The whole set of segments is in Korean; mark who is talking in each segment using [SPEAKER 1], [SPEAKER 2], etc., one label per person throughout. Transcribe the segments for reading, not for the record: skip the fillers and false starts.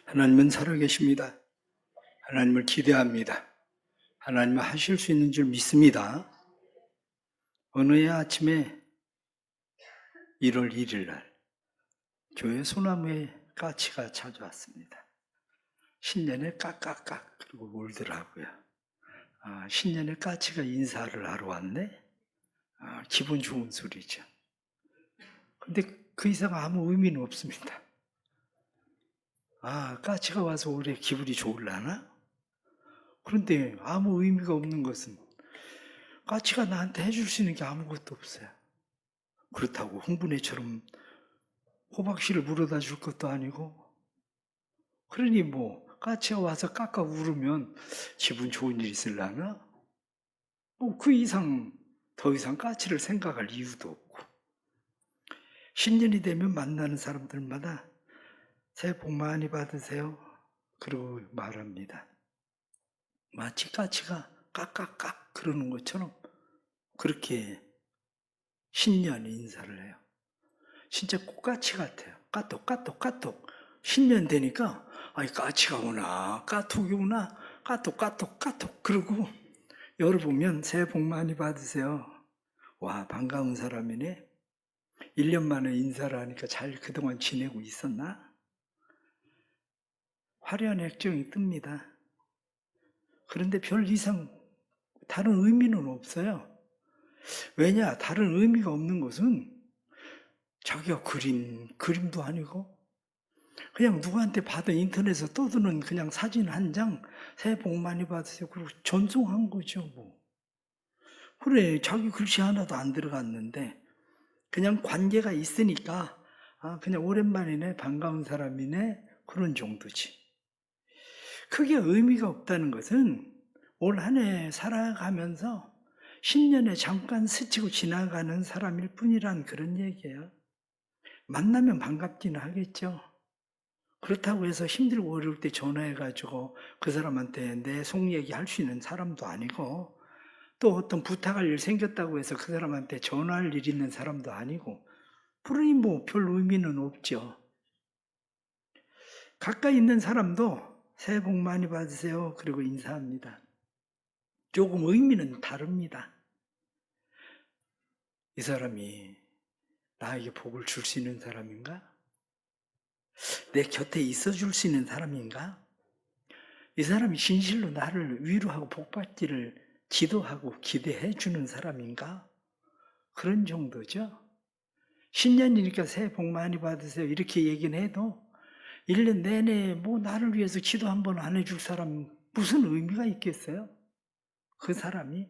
[SPEAKER 1] 하나님은 살아계십니다. 하나님을 기대합니다. 하나님은 하실 수 있는 줄 믿습니다. 어느 해 아침에 1월 1일 날 교회 소나무에 까치가 찾아왔습니다. 신년에 깍깍깍 그러고 울더라고요. 신년에 까치가 인사를 하러 왔네? 기분 좋은 소리죠. 근데 그 이상 아무 의미는 없습니다. 까치가 와서 올해 기분이 좋을라나? 그런데 아무 의미가 없는 것은 까치가 나한테 해줄 수 있는 게 아무것도 없어요. 그렇다고 흥분해처럼 호박씨를 물어다 줄 것도 아니고, 그러니 까치가 와서 깎아 울으면 기분 좋은 일 있을라나? 그 이상 더 이상 까치를 생각할 이유도 없고, 신년이 되면 만나는 사람들마다 새해 복 많이 받으세요. 그러고 말합니다. 마치 까치가 깍깍깍 그러는 것처럼 그렇게 신년 인사를 해요. 진짜 꽃까치 같아요. 까똑. 신년 되니까 까치가 오나, 까톡이 오나, 까똑. 그러고 열어보면 새해 복 많이 받으세요. 와, 반가운 사람이네. 1년 만에 인사를 하니까 잘 그동안 지내고 있었나? 화려한 액정이 뜹니다. 그런데 별 이상 다른 의미는 없어요. 왜냐? 다른 의미가 없는 것은 자기가 그림도 아니고 그냥 누구한테 받은 인터넷에서 떠드는 그냥 사진 한 장, 새해 복 많이 받으세요. 그리고 전송한 거죠, 그래, 자기 글씨 하나도 안 들어갔는데 그냥 관계가 있으니까 그냥 오랜만이네, 반가운 사람이네, 그런 정도지. 크게 의미가 없다는 것은 올 한 해 살아가면서 신년에 잠깐 스치고 지나가는 사람일 뿐이란 그런 얘기예요. 만나면 반갑기는 하겠죠. 그렇다고 해서 힘들고 어려울 때 전화해가지고 그 사람한테 내 속 얘기할 수 있는 사람도 아니고, 또 어떤 부탁할 일 생겼다고 해서 그 사람한테 전화할 일 있는 사람도 아니고, 그러니 별 의미는 없죠. 가까이 있는 사람도 새해 복 많이 받으세요. 그리고 인사합니다. 조금 의미는 다릅니다. 이 사람이 나에게 복을 줄 수 있는 사람인가? 내 곁에 있어 줄 수 있는 사람인가? 이 사람이 진실로 나를 위로하고 복받기를 기도하고 기대해 주는 사람인가? 그런 정도죠. 신년이니까 새해 복 많이 받으세요. 이렇게 얘기는 해도 1년 내내 나를 위해서 기도 한 번 안 해줄 사람 무슨 의미가 있겠어요? 그 사람이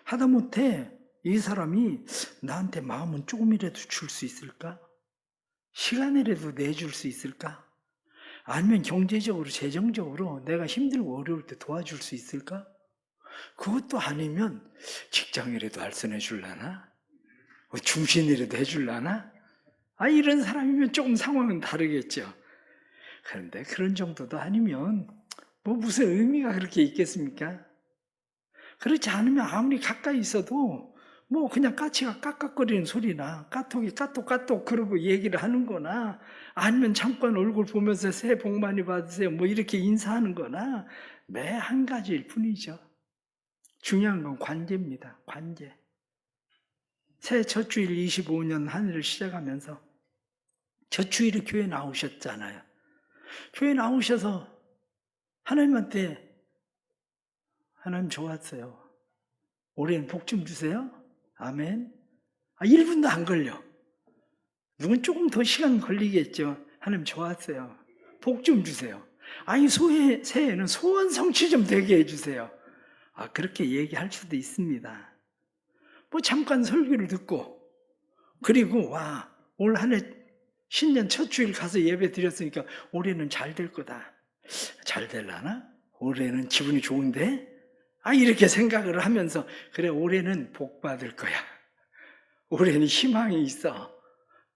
[SPEAKER 1] 하다못해 이 사람이 나한테 마음은 조금이라도 줄 수 있을까? 시간이라도 내줄 수 있을까? 아니면 경제적으로, 재정적으로 내가 힘들고 어려울 때 도와줄 수 있을까? 그것도 아니면 직장이라도 알선해 줄라나? 중신이라도 해줄라나? 이런 사람이면 조금 상황은 다르겠죠. 그런데 그런 정도도 아니면 무슨 의미가 그렇게 있겠습니까? 그렇지 않으면 아무리 가까이 있어도 그냥 까치가 깍깍거리는 소리나 까톡이 까똑 그러고 얘기를 하는 거나, 아니면 잠깐 얼굴 보면서 새해 복 많이 받으세요 이렇게 인사하는 거나 매 한 가지일 뿐이죠. 중요한 건 관계입니다. 관계. 새해 첫 주일 25년 한 해를 시작하면서 첫 주일에 교회 나오셨잖아요. 교회 나오셔서 하나님한테 하나님 좋았어요. 올해는 복 좀 주세요. 아멘. 1분도 안 걸려. 누군 조금 더 시간 걸리겠죠. 하나님 좋았어요. 복 좀 주세요. 새해에는 소원 성취 좀 되게 해주세요. 그렇게 얘기할 수도 있습니다. 잠깐 설교를 듣고, 그리고 올 한 해 신년 첫 주일 가서 예배 드렸으니까 올해는 잘 될 거다. 잘 될라나? 올해는 기분이 좋은데? 이렇게 생각을 하면서, 그래, 올해는 복 받을 거야. 올해는 희망이 있어.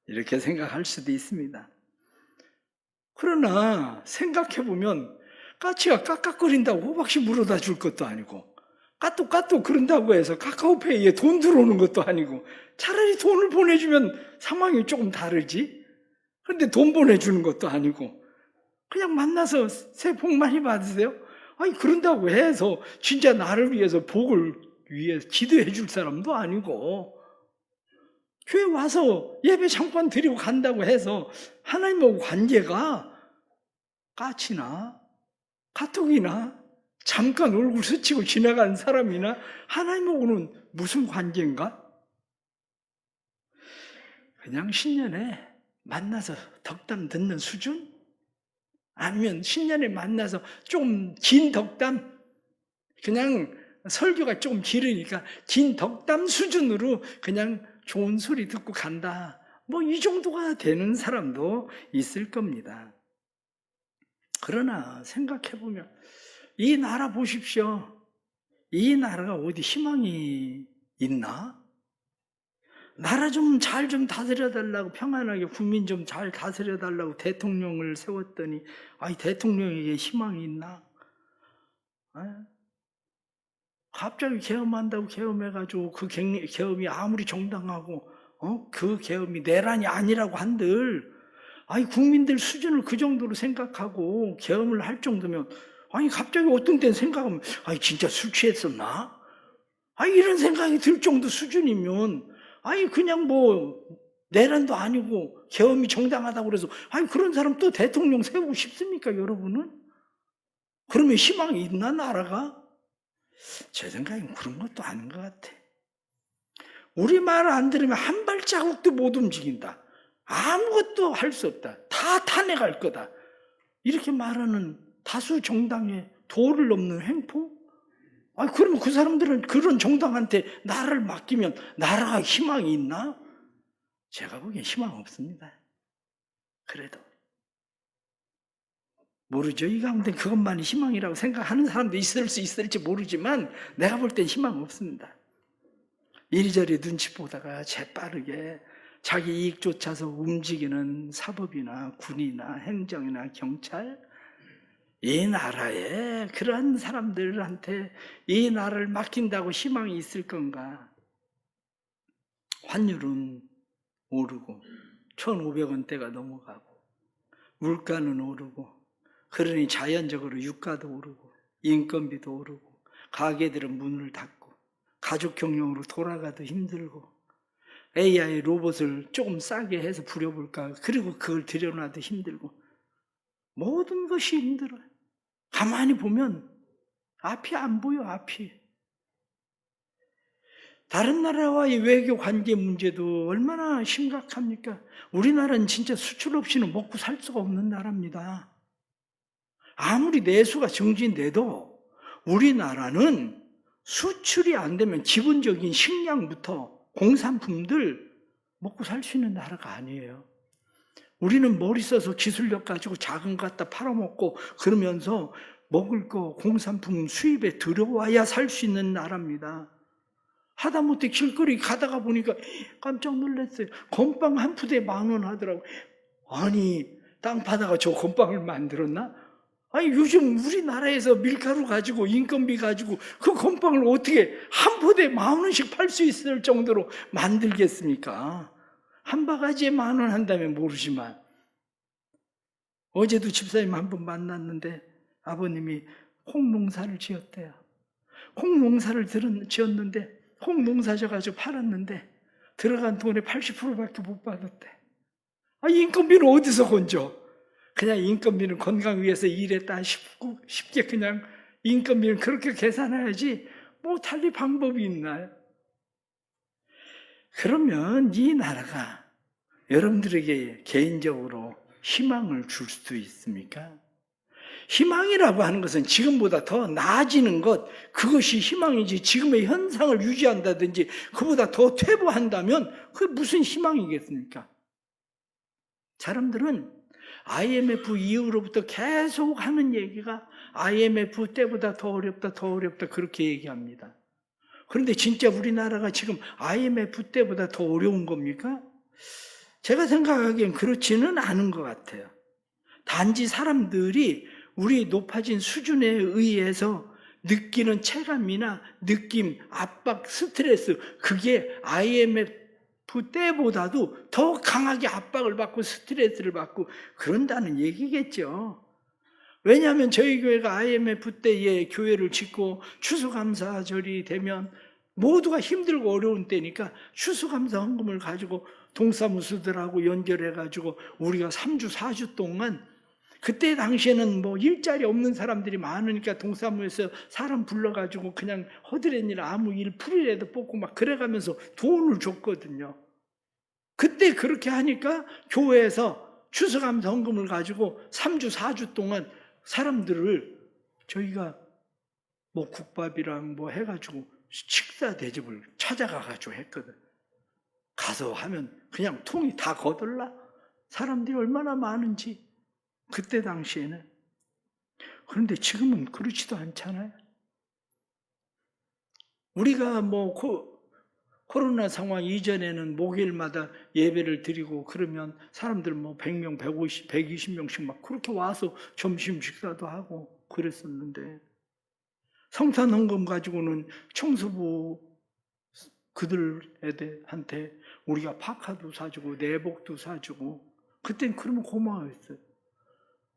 [SPEAKER 1] 이렇게 생각할 수도 있습니다. 그러나 생각해보면 까치가 깍깍거린다고 호박씨 물어다 줄 것도 아니고, 까똑 그런다고 해서 카카오페이에 돈 들어오는 것도 아니고, 차라리 돈을 보내주면 상황이 조금 다르지? 그런데 돈 보내주는 것도 아니고, 그냥 만나서 새해 복 많이 받으세요. 아니 그런다고 해서 진짜 나를 위해서 복을 위해서 기도해 줄 사람도 아니고, 교회 와서 예배 잠깐 드리고 간다고 해서 하나님하고 관계가 까치나 카톡이나 잠깐 얼굴 스치고 지나가는 사람이나 하나님하고는 무슨 관계인가? 그냥 신년에 만나서 덕담 듣는 수준? 아니면 신년에 만나서 좀 긴 덕담? 그냥 설교가 좀 길으니까 긴 덕담 수준으로 그냥 좋은 소리 듣고 간다. 뭐 이 정도가 되는 사람도 있을 겁니다. 그러나 생각해보면 이 나라 보십시오. 이 나라가 어디 희망이 있나? 나라 좀 잘 좀 다스려달라고, 평안하게 국민 좀 잘 다스려달라고 대통령을 세웠더니 아이 대통령에게 희망이 있나? 갑자기 계엄한다고 계엄해가지고 그 계엄이 아무리 정당하고 그 계엄이 내란이 아니라고 한들, 아니 국민들 수준을 그 정도로 생각하고 계엄을 할 정도면, 아니 갑자기 어떤 때는 생각하면 아니 진짜 술 취했었나? 아니 이런 생각이 들 정도 수준이면, 아니 그냥 뭐 내란도 아니고 계엄이 정당하다고 그래서 아니 그런 사람 또 대통령 세우고 싶습니까 여러분은? 그러면 희망이 있나 나라가? 제 생각엔 그런 것도 아닌 것 같아. 우리 말 안 들으면 한 발자국도 못 움직인다. 아무것도 할 수 없다. 다 탄핵할 거다. 이렇게 말하는 다수 정당의 도를 넘는 횡포? 아니, 그러면 그 사람들은 그런 정당한테 나라를 맡기면 나라가 희망이 있나? 제가 보기엔 희망 없습니다. 그래도. 모르죠. 이 가운데 그것만이 희망이라고 생각하는 사람도 있을 수 있을지 모르지만 내가 볼 땐 희망 없습니다. 이리저리 눈치 보다가 재빠르게 자기 이익 쫓아서 움직이는 사법이나 군이나 행정이나 경찰, 이 나라에 그런 사람들한테 이 나라를 맡긴다고 희망이 있을 건가? 환율은 오르고 1,500원대가 넘어가고 물가는 오르고, 그러니 자연적으로 유가도 오르고 인건비도 오르고 가게들은 문을 닫고 가족 경영으로 돌아가도 힘들고 AI 로봇을 조금 싸게 해서 부려볼까, 그리고 그걸 들여놔도 힘들고 모든 것이 힘들어요. 가만히 보면 앞이 안 보여. 앞이. 다른 나라와의 외교 관계 문제도 얼마나 심각합니까? 우리나라는 진짜 수출 없이는 먹고 살 수가 없는 나라입니다. 아무리 내수가 정지인데도 우리나라는 수출이 안 되면 기본적인 식량부터 공산품들 먹고 살 수 있는 나라가 아니에요. 우리는 머리 써서 기술력 가지고 작은 거 갖다 팔아먹고 그러면서 먹을 거 공산품 수입에 들어와야 살 수 있는 나라입니다. 하다못해 길거리 가다가 보니까 깜짝 놀랐어요. 건빵 한 푸대에 10,000원 하더라고요. 아니 땅 파다가 저 건빵을 만들었나? 아니 요즘 우리나라에서 밀가루 가지고 인건비 가지고 그 건빵을 어떻게 한 포대에 10,000원씩 팔 수 있을 정도로 만들겠습니까? 한 바가지에 10,000원 한다면 모르지만, 어제도 집사님 한 번 만났는데 아버님이 콩 농사를 지었대요. 콩 농사를 지었는데 콩 농사 져가지고 팔았는데 들어간 돈의 80%밖에 못 받았대. 인건비는 어디서 건져? 그냥 인건비는 건강 위해서 일했다 싶고 쉽게 그냥 인건비는 그렇게 계산해야지 뭐 달리 방법이 있나요? 그러면 이 나라가 여러분들에게 개인적으로 희망을 줄 수 있습니까? 희망이라고 하는 것은 지금보다 더 나아지는 것, 그것이 희망이지, 지금의 현상을 유지한다든지 그보다 더 퇴보한다면 그게 무슨 희망이겠습니까? 사람들은 IMF 이후로부터 계속 하는 얘기가 IMF 때보다 더 어렵다, 더 어렵다 그렇게 얘기합니다. 그런데 진짜 우리나라가 지금 IMF 때보다 더 어려운 겁니까? 제가 생각하기엔 그렇지는 않은 것 같아요. 단지 사람들이 우리 높아진 수준에 의해서 느끼는 체감이나 느낌, 압박, 스트레스, 그게 IMF 때보다도 더 강하게 압박을 받고 스트레스를 받고 그런다는 얘기겠죠. 왜냐하면 저희 교회가 IMF 때에 교회를 짓고 추수감사절이 되면 모두가 힘들고 어려운 때니까 추수감사 헌금을 가지고 동사무소들하고 연결해가지고 우리가 3주, 4주 동안, 그때 당시에는 뭐 일자리 없는 사람들이 많으니까 동사무소에서 사람 불러가지고 그냥 허드렛 일, 아무 일 풀이라도 뽑고 막 그래가면서 돈을 줬거든요. 그때 그렇게 하니까 교회에서 추수감사 헌금을 가지고 3주, 4주 동안 사람들을 저희가 뭐 국밥이랑 뭐 해가지고 식사 대접을 찾아가가지고 했거든. 가서 하면 그냥 통이 다 거들라. 사람들이 얼마나 많은지 그때 당시에는. 그런데 지금은 그렇지도 않잖아요. 우리가 뭐 코로나 상황 이전에는 목요일마다 예배를 드리고 그러면 사람들 뭐 100명, 150, 120명씩 막 그렇게 와서 점심 식사도 하고 그랬었는데, 성탄 헌금 가지고는 청소부 그들한테 우리가 파카도 사주고 내복도 사주고, 그땐 그러면 고마워했어요.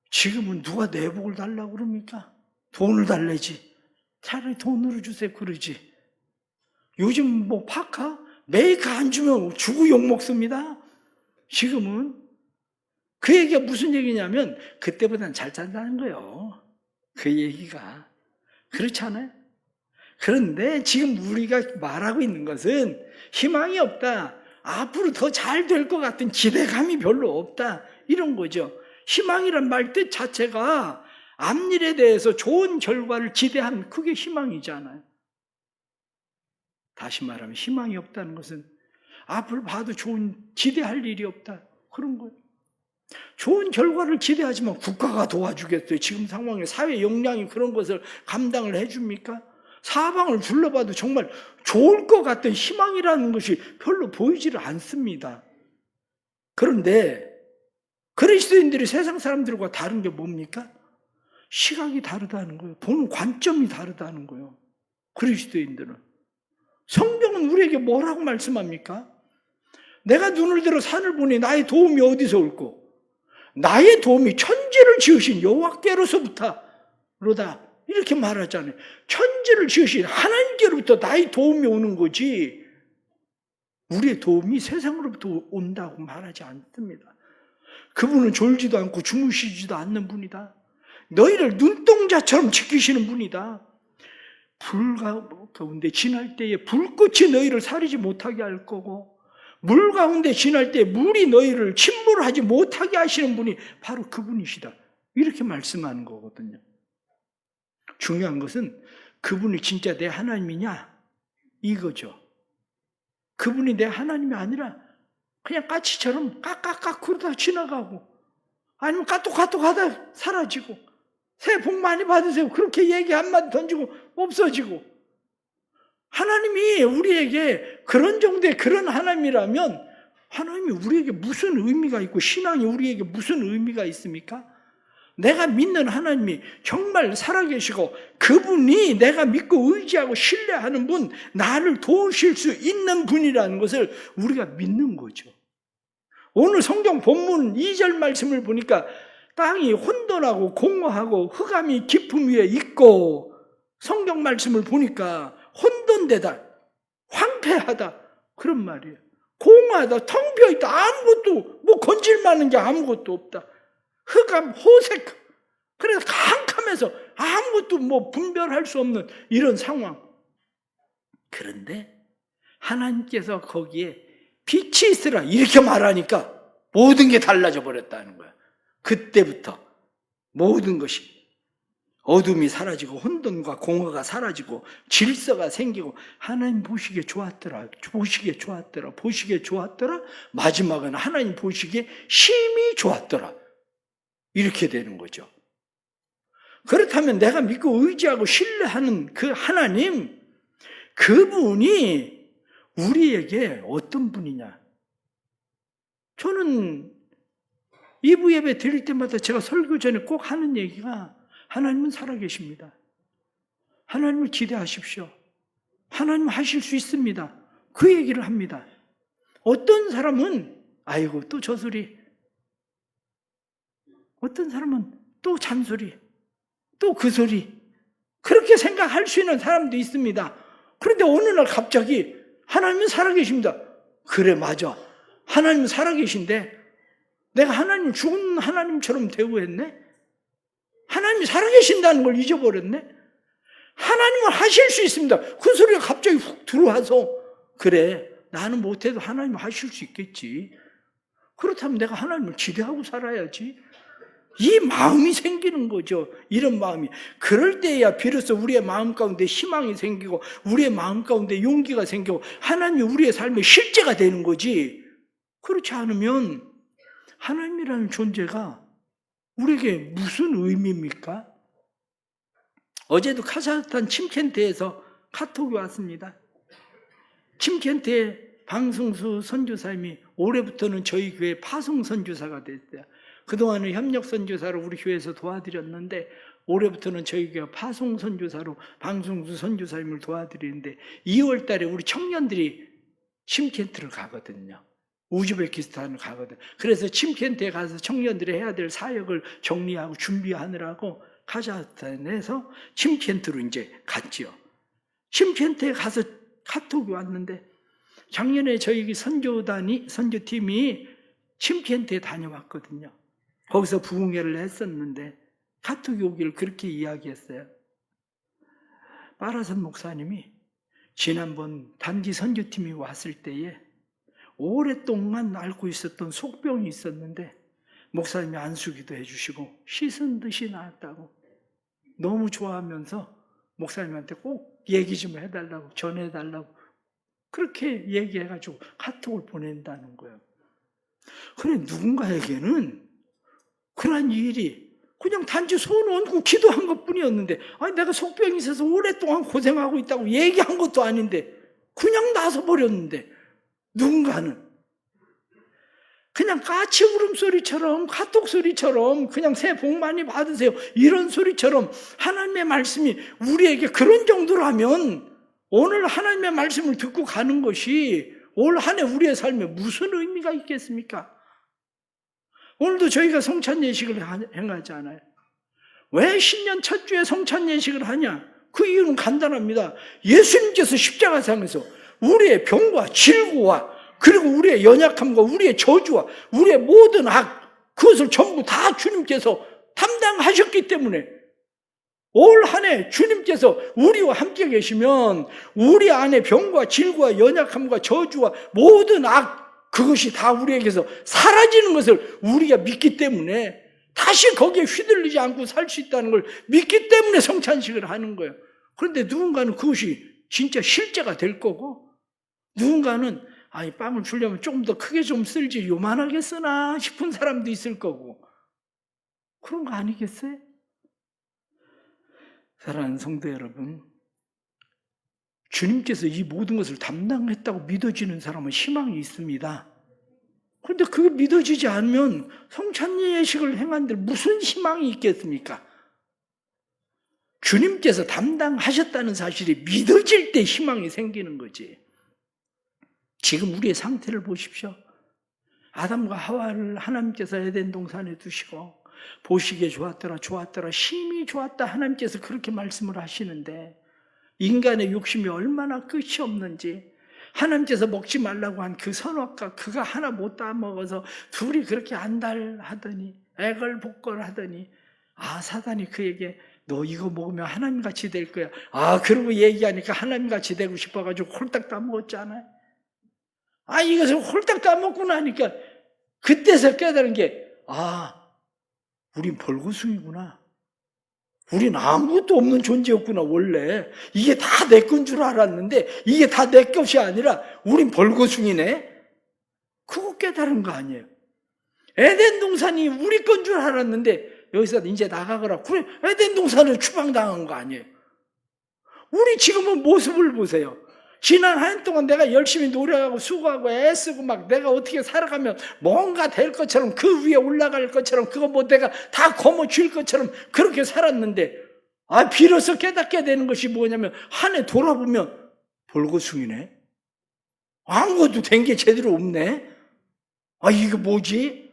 [SPEAKER 1] 지금은 누가 내복을 달라고 그럽니까? 돈을 달래지. 차라리 돈으로 주세요 그러지. 요즘 뭐 파카, 메이커 안 주면 주고 욕 먹습니다. 지금은. 그 얘기가 무슨 얘기냐면 그때보다는 잘 산다는 거예요. 그 얘기가. 그렇지 않아요? 그런데 지금 우리가 말하고 있는 것은 희망이 없다, 앞으로 더 잘 될 것 같은 기대감이 별로 없다, 이런 거죠. 희망이란 말 뜻 자체가 앞일에 대해서 좋은 결과를 기대하면 그게 희망이잖아요. 다시 말하면 희망이 없다는 것은 앞을 봐도 좋은, 기대할 일이 없다, 그런 거예요. 좋은 결과를 기대하지만 국가가 도와주겠어요? 지금 상황에 사회 역량이 그런 것을 감당을 해줍니까? 사방을 둘러봐도 정말 좋을 것 같은 희망이라는 것이 별로 보이지를 않습니다. 그런데 그리스도인들이 세상 사람들과 다른 게 뭡니까? 시각이 다르다는 거예요. 보는 관점이 다르다는 거예요. 그리스도인들은. 성경은 우리에게 뭐라고 말씀합니까? 내가 눈을 들어 산을 보니 나의 도움이 어디서 올꼬? 나의 도움이 천지를 지으신 여호와께로서부터 로다, 이렇게 말하잖아요. 천지를 지으신 하나님께로부터 나의 도움이 오는 거지 우리의 도움이 세상으로부터 온다고 말하지 않습니다. 그분은 졸지도 않고 주무시지도 않는 분이다. 너희를 눈동자처럼 지키시는 분이다. 불 가운데 지날 때에 불꽃이 너희를 사리지 못하게 할 거고, 물 가운데 지날 때 물이 너희를 침몰하지 못하게 하시는 분이 바로 그분이시다, 이렇게 말씀하는 거거든요. 중요한 것은 그분이 진짜 내 하나님이냐 이거죠. 그분이 내 하나님이 아니라 그냥 까치처럼 까까까 그러다 지나가고, 아니면 까똑까똑 하다 사라지고, 새해 복 많이 받으세요 그렇게 얘기 한마디 던지고 없어지고, 하나님이 우리에게 그런 정도의 그런 하나님이라면 하나님이 우리에게 무슨 의미가 있고 신앙이 우리에게 무슨 의미가 있습니까? 내가 믿는 하나님이 정말 살아계시고 그분이 내가 믿고 의지하고 신뢰하는 분, 나를 도우실 수 있는 분이라는 것을 우리가 믿는 거죠. 오늘 성경 본문 2절 말씀을 보니까 땅이 혼돈하고 공허하고 흑암이 깊음 위에 있고, 성경 말씀을 보니까 혼돈되다, 황폐하다, 그런 말이에요. 공허하다, 텅 비어있다, 아무것도 뭐 건질만한 게 아무것도 없다. 흑암, 호색, 그래서 캄캄해서 아무것도 뭐 분별할 수 없는 이런 상황. 그런데 하나님께서 거기에 빛이 있으라 이렇게 말하니까 모든 게 달라져 버렸다는 거야. 그때부터 모든 것이, 어둠이 사라지고 혼돈과 공허가 사라지고 질서가 생기고, 하나님 보시기에 좋았더라, 보시기에 좋았더라, 보시기에 좋았더라, 마지막은 하나님 보시기에 심히 좋았더라, 이렇게 되는 거죠. 그렇다면 내가 믿고 의지하고 신뢰하는 그 하나님, 그분이 우리에게 어떤 분이냐. 저는 2부 예배 드릴 때마다 제가 설교 전에 꼭 하는 얘기가, 하나님은 살아계십니다. 하나님을 기대하십시오. 하나님 하실 수 있습니다. 그 얘기를 합니다. 어떤 사람은 아이고 또 저 소리, 어떤 사람은 또 잔소리, 또 그 소리. 그렇게 생각할 수 있는 사람도 있습니다. 그런데 어느 날 갑자기 하나님은 살아계십니다. 그래, 맞아. 하나님은 살아계신데 내가 하나님 죽은 하나님처럼 대우했네? 하나님이 살아계신다는 걸 잊어버렸네? 하나님은 하실 수 있습니다. 그 소리가 갑자기 훅 들어와서 그래, 나는 못해도 하나님은 하실 수 있겠지. 그렇다면 내가 하나님을 기대하고 살아야지. 이 마음이 생기는 거죠. 이런 마음이. 그럴 때야 비로소 우리의 마음 가운데 희망이 생기고 우리의 마음 가운데 용기가 생기고 하나님이 우리의 삶의 실제가 되는 거지. 그렇지 않으면 하나님이라는 존재가 우리에게 무슨 의미입니까? 어제도 카자흐스탄 침켄트에서 카톡이 왔습니다. 침켄트의 방승수 선교사님이 올해부터는 저희 교회 파송 선교사가 됐어요. 그동안은 협력 선교사로 우리 교회에서 도와드렸는데 올해부터는 저희 교회 파송 선교사로 방승수 선교사님을 도와드리는데 2월 달에 우리 청년들이 침켄트를 가거든요. 우즈베키스탄을 가거든. 그래서 침켄트에 가서 청년들이 해야 될 사역을 정리하고 준비하느라고 카자흐스탄에서 침켄트로 이제 갔지요. 침켄트에 가서 카톡이 왔는데 작년에 저희 선교팀이 침켄트에 다녀왔거든요. 거기서 부흥회를 했었는데 카톡이 오기를 그렇게 이야기했어요. 빠라산 목사님이 지난번 단기 선교팀이 왔을 때에 오랫동안 앓고 있었던 속병이 있었는데 목사님이 안수기도 해주시고 씻은 듯이 나았다고 너무 좋아하면서 목사님한테 꼭 얘기 좀 해달라고 전해달라고 그렇게 얘기해가지고 카톡을 보낸다는 거예요. 그래, 누군가에게는 그러한 일이 그냥 단지 손 얹고 기도한 것뿐이었는데 아니 내가 속병이 있어서 오랫동안 고생하고 있다고 얘기한 것도 아닌데 그냥 나서버렸는데 누군가는 그냥 까치 울음소리처럼 카톡 소리처럼 그냥 새해 복 많이 받으세요 이런 소리처럼 하나님의 말씀이 우리에게 그런 정도라면 오늘 하나님의 말씀을 듣고 가는 것이 올 한 해 우리의 삶에 무슨 의미가 있겠습니까? 오늘도 저희가 성찬 예식을 행하지 않아요. 왜 신년 첫 주에 성찬 예식을 하냐? 그 이유는 간단합니다. 예수님께서 십자가상에서 우리의 병과 질고와 그리고 우리의 연약함과 우리의 저주와 우리의 모든 악 그것을 전부 다 주님께서 담당하셨기 때문에 올 한 해 주님께서 우리와 함께 계시면 우리 안에 병과 질고와 연약함과 저주와 모든 악 그것이 다 우리에게서 사라지는 것을 우리가 믿기 때문에 다시 거기에 휘둘리지 않고 살 수 있다는 걸 믿기 때문에 성찬식을 하는 거예요. 그런데 누군가는 그것이 진짜 실제가 될 거고 누군가는 이 빵을 주려면 조금 더 크게 좀 쓸지 요만하게 쓰나 싶은 사람도 있을 거고 그런 거 아니겠어요? 사랑하는 성도 여러분, 주님께서 이 모든 것을 담당했다고 믿어지는 사람은 희망이 있습니다. 그런데 그게 믿어지지 않으면 성찬 예식을 행한들 무슨 희망이 있겠습니까? 주님께서 담당하셨다는 사실이 믿어질 때 희망이 생기는 거지. 지금 우리의 상태를 보십시오. 아담과 하와를 하나님께서 에덴 동산에 두시고 보시기에 좋았더라 심히 좋았다 하나님께서 그렇게 말씀을 하시는데 인간의 욕심이 얼마나 끝이 없는지 하나님께서 먹지 말라고 한 그 선악과 그가 하나 못 다 먹어서 둘이 그렇게 안달하더니 애걸복걸하더니 사단이 그에게 너 이거 먹으면 하나님같이 될 거야. 그러고 얘기하니까 하나님같이 되고 싶어가지고 홀딱 다 먹었잖아요. 이것을 홀딱 다 먹고 나니까 그때서 깨달은 게 우린 벌거숭이구나. 우린 아무것도 없는 존재였구나. 원래 이게 다 내 건 줄 알았는데 이게 다 내 것이 아니라 우린 벌거숭이네. 그거 깨달은 거 아니에요. 에덴 동산이 우리 건 줄 알았는데 여기서 이제 나가거라. 그래, 에덴 동산을 추방당한 거 아니에요. 우리 지금은 모습을 보세요. 지난 한 해 동안 내가 열심히 노력하고 수고하고 애쓰고 막 내가 어떻게 살아가면 뭔가 될 것처럼 그 위에 올라갈 것처럼 그거 뭐 내가 다 거머쥘 것처럼 그렇게 살았는데 비로소 깨닫게 되는 것이 뭐냐면 한 해 돌아보면 벌거숭이네. 아무것도 된 게 제대로 없네. 이거 뭐지?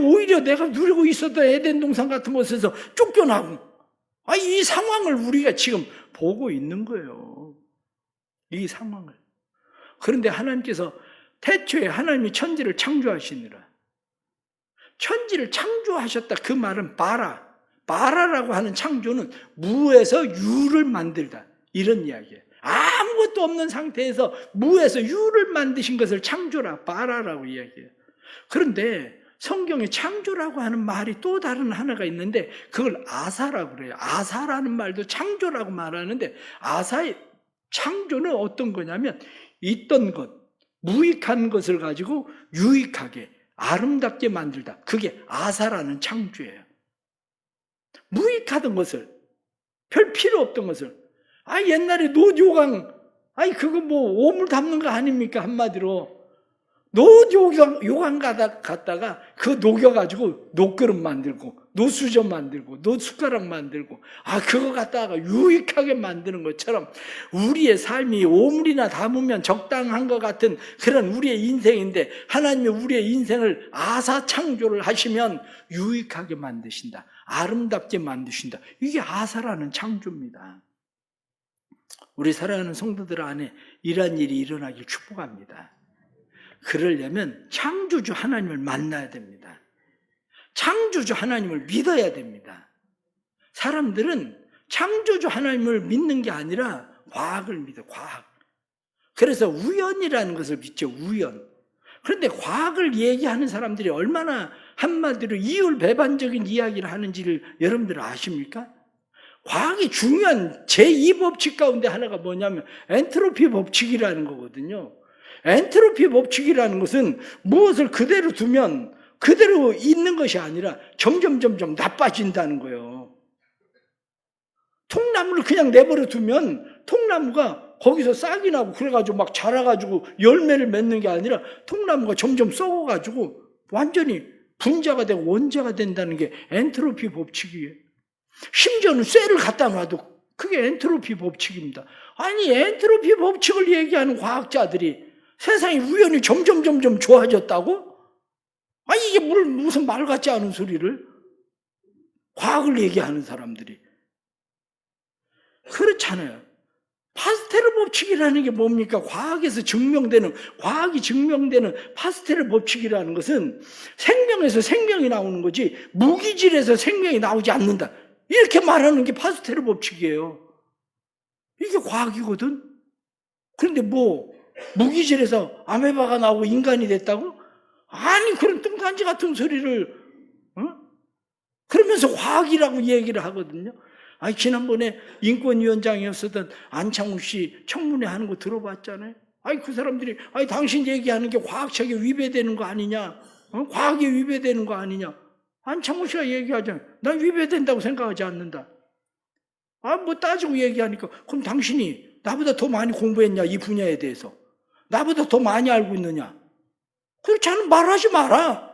[SPEAKER 1] 오히려 내가 누리고 있었던 에덴 동산 같은 곳에서 쫓겨나고 이 상황을 우리가 지금 보고 있는 거예요. 이 상황을. 그런데 하나님께서 태초에 하나님이 천지를 창조하시느라, 천지를 창조하셨다. 그 말은 바라라고 하는 창조는 무에서 유를 만들다, 이런 이야기예요. 아무것도 없는 상태에서 무에서 유를 만드신 것을 창조라, 바라라고 이야기해요. 그런데 성경에 창조라고 하는 말이 또 다른 하나가 있는데 그걸 아사라고 그래요. 아사라는 말도 창조라고 말하는데, 아사의 창조는 어떤 거냐면 있던 것, 무익한 것을 가지고 유익하게 아름답게 만들다. 그게 아사라는 창조예요. 무익하던 것을, 별 필요 없던 것을, 옛날에 노조강, 그거 뭐 오물 담는 거 아닙니까? 한마디로 노조강 갔다가 그 녹여가지고 녹그릇 만들고 노수저 만들고 노숟가락 만들고 그거 갖다가 유익하게 만드는 것처럼 우리의 삶이 오물이나 담으면 적당한 것 같은 그런 우리의 인생인데, 하나님이 우리의 인생을 아사 창조를 하시면 유익하게 만드신다, 아름답게 만드신다. 이게 아사라는 창조입니다. 우리 사랑하는 성도들 안에 이러한 일이 일어나길 축복합니다. 그러려면 창조주 하나님을 만나야 됩니다. 창조주 하나님을 믿어야 됩니다. 사람들은 창조주 하나님을 믿는 게 아니라 과학을 믿어, 과학. 그래서 우연이라는 것을 믿죠, 우연. 그런데 과학을 얘기하는 사람들이 얼마나 한마디로 이율배반적인 이야기를 하는지를 여러분들 아십니까? 과학이 중요한 제2법칙 가운데 하나가 뭐냐면 엔트로피 법칙이라는 거거든요. 엔트로피 법칙이라는 것은 무엇을 그대로 두면 그대로 있는 것이 아니라 점점 나빠진다는 거예요. 통나무를 그냥 내버려 두면 통나무가 거기서 싹이 나고 그래가지고 막 자라가지고 열매를 맺는 게 아니라 통나무가 점점 썩어가지고 완전히 분자가 되고 원자가 된다는 게 엔트로피 법칙이에요. 심지어는 쇠를 갖다 놔도 그게 엔트로피 법칙입니다. 엔트로피 법칙을 얘기하는 과학자들이 세상이 우연히 점점 좋아졌다고? 이게 무슨 말 같지 않은 소리를 과학을 얘기하는 사람들이. 그렇잖아요. 파스텔 법칙이라는 게 뭡니까? 과학이 증명되는 파스텔 법칙이라는 것은 생명에서 생명이 나오는 거지 무기질에서 생명이 나오지 않는다, 이렇게 말하는 게 파스텔 법칙이에요. 이게 과학이거든. 그런데 무기질에서 아메바가 나오고 인간이 됐다고? 그런 뚱간지 같은 소리를 그러면서 과학이라고 얘기를 하거든요. 지난번에 인권위원장이었었던 안창욱 씨 청문회 하는 거 들어봤잖아요. 그 사람들이 당신 얘기하는 게 과학책에 위배되는 거 아니냐, 과학에 위배되는 거 아니냐. 안창욱 씨가 얘기하잖아요. 난 위배된다고 생각하지 않는다. 따지고 얘기하니까, 그럼 당신이 나보다 더 많이 공부했냐, 이 분야에 대해서? 나보다 더 많이 알고 있느냐? 그렇지 않으면 말하지 마라.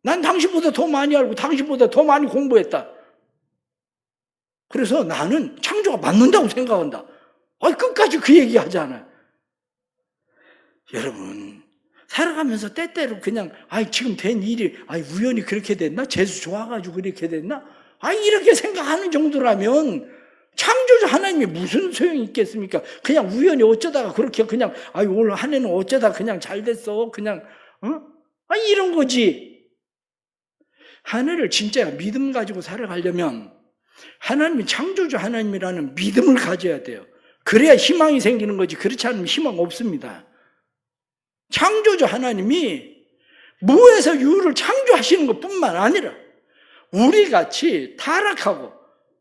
[SPEAKER 1] 난 당신보다 더 많이 알고 당신보다 더 많이 공부했다. 그래서 나는 창조가 맞는다고 생각한다. 끝까지 그 얘기 하잖아요. 여러분, 살아가면서 때때로 그냥 지금 된 일이 우연히 그렇게 됐나? 재수 좋아가지고 그렇게 됐나? 이렇게 생각하는 정도라면 창조주 하나님이 무슨 소용이 있겠습니까? 그냥 우연히 어쩌다가 그렇게 그냥 올 한 해는 어쩌다 그냥 잘 됐어, 그냥 이런 거지. 하늘을 진짜 믿음 가지고 살아가려면 하나님이 창조주 하나님이라는 믿음을 가져야 돼요. 그래야 희망이 생기는 거지. 그렇지 않으면 희망 없습니다. 창조주 하나님이 무에서 유를 창조하시는 것뿐만 아니라 우리같이 타락하고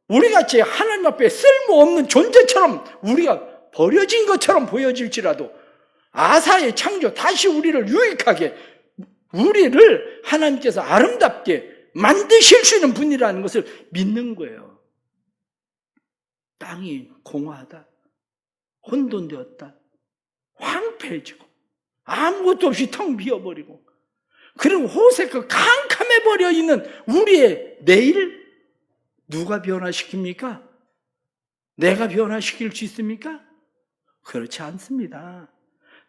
[SPEAKER 1] 우리같이 하나님 앞에 쓸모없는 존재처럼 우리가 버려진 것처럼 보여질지라도 아사의 창조, 다시 우리를 유익하게, 우리를 하나님께서 아름답게 만드실 수 있는 분이라는 것을 믿는 거예요. 땅이 공허하다, 혼돈되었다, 황폐해지고 아무것도 없이 텅 비어버리고, 그리고 호세가 캄캄해버려 있는 우리의 내일 누가 변화시킵니까? 내가 변화시킬 수 있습니까? 그렇지 않습니다.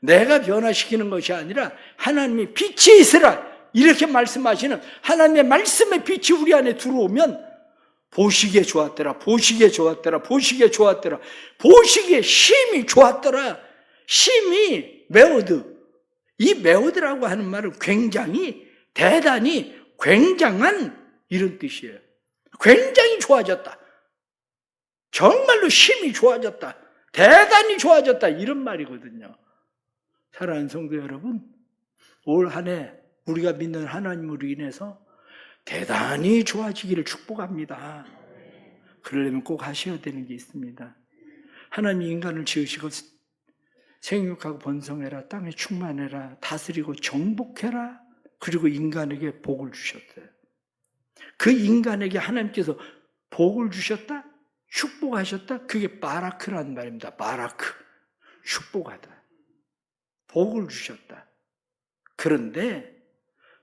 [SPEAKER 1] 내가 변화시키는 것이 아니라 하나님이 빛이 있으라 이렇게 말씀하시는 하나님의 말씀의 빛이 우리 안에 들어오면 보시기에 좋았더라. 보시기에 좋았더라. 보시기에 좋았더라. 보시기에 심히 좋았더라. 심히 메오드. 이 메오드라고 하는 말은 굉장히, 대단히, 굉장한 이런 뜻이에요. 굉장히 좋아졌다. 정말로 심히 좋아졌다. 대단히 좋아졌다. 이런 말이거든요. 사랑하는 성도 여러분, 올 한 해 우리가 믿는 하나님으로 인해서 대단히 좋아지기를 축복합니다. 그러려면 꼭 하셔야 되는 게 있습니다. 하나님이 인간을 지으시고 생육하고 번성해라, 땅에 충만해라, 다스리고 정복해라, 그리고 인간에게 복을 주셨어요. 그 인간에게 하나님께서 복을 주셨다? 축복하셨다? 그게 바라크라는 말입니다. 바라크. 축복하다. 복을 주셨다. 그런데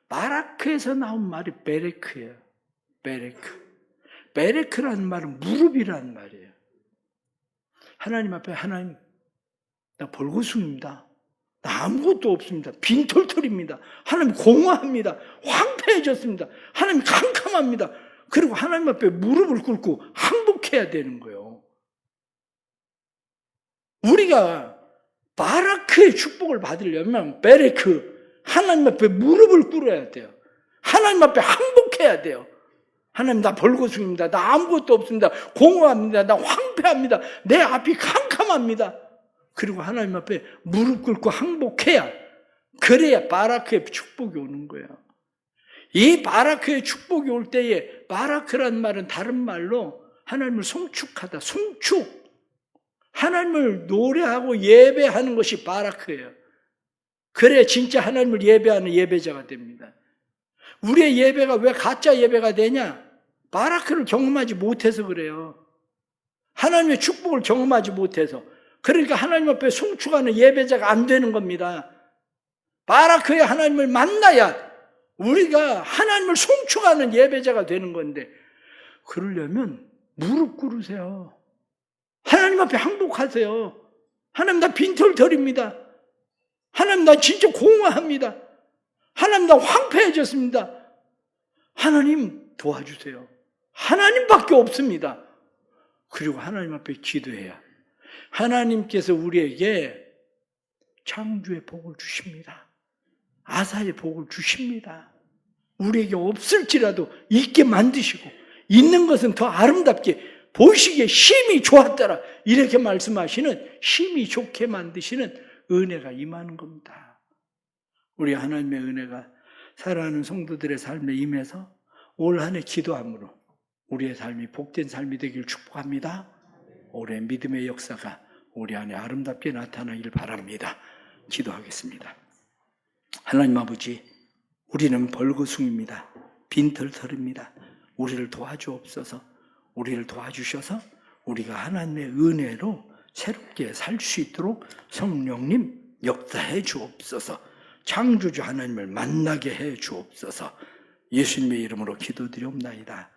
[SPEAKER 1] 바라크에서 나온 말이 베레크예요. 베레크. 베레크라는 말은 무릎이라는 말이에요. 하나님 앞에, 하나님, 나 벌거숭입니다. 나 아무것도 없습니다. 빈털털입니다. 하나님 공허합니다. 황폐해졌습니다. 하나님 캄캄합니다. 그리고 하나님 앞에 무릎을 꿇고 항복해야 되는 거예요. 우리가 바라크의 축복을 받으려면 베레크, 하나님 앞에 무릎을 꿇어야 돼요. 하나님 앞에 항복해야 돼요. 하나님, 나 벌거숭입니다. 나 아무것도 없습니다. 공허합니다. 나 황폐합니다. 내 앞이 캄캄합니다. 그리고 하나님 앞에 무릎 꿇고 항복해야, 그래야 바라크의 축복이 오는 거예요. 이 바라크의 축복이 올 때에, 바라크란 말은 다른 말로 하나님을 송축하다, 송축. 하나님을 노래하고 예배하는 것이 바라크예요. 그래 진짜 하나님을 예배하는 예배자가 됩니다. 우리의 예배가 왜 가짜 예배가 되냐? 바라크를 경험하지 못해서 그래요. 하나님의 축복을 경험하지 못해서. 그러니까 하나님 앞에 송축하는 예배자가 안 되는 겁니다. 바라크의 하나님을 만나야 우리가 하나님을 송축하는 예배자가 되는 건데, 그러려면 무릎 꿇으세요. 하나님 앞에 항복하세요. 하나님, 나 빈털털입니다. 하나님, 나 진짜 공허합니다. 하나님, 나 황폐해졌습니다. 하나님 도와주세요. 하나님밖에 없습니다. 그리고 하나님 앞에 기도해야 하나님께서 우리에게 창조의 복을 주십니다. 아사의 복을 주십니다. 우리에게 없을지라도 있게 만드시고, 있는 것은 더 아름답게, 보시기에 심히 좋았더라, 이렇게 말씀하시는, 심히 좋게 만드시는 은혜가 임하는 겁니다. 우리 하나님의 은혜가 사랑하는 성도들의 삶에 임해서 올 한 해 기도함으로 우리의 삶이 복된 삶이 되길 축복합니다. 올해 믿음의 역사가 우리 안에 아름답게 나타나길 바랍니다. 기도하겠습니다. 하나님 아버지, 우리는 벌거숭입니다. 빈털털입니다. 우리를 도와주옵소서. 우리를 도와주셔서 우리가 하나님의 은혜로 새롭게 살 수 있도록 성령님 역사해 주옵소서. 창조주 하나님을 만나게 해 주옵소서. 예수님의 이름으로 기도드리옵나이다.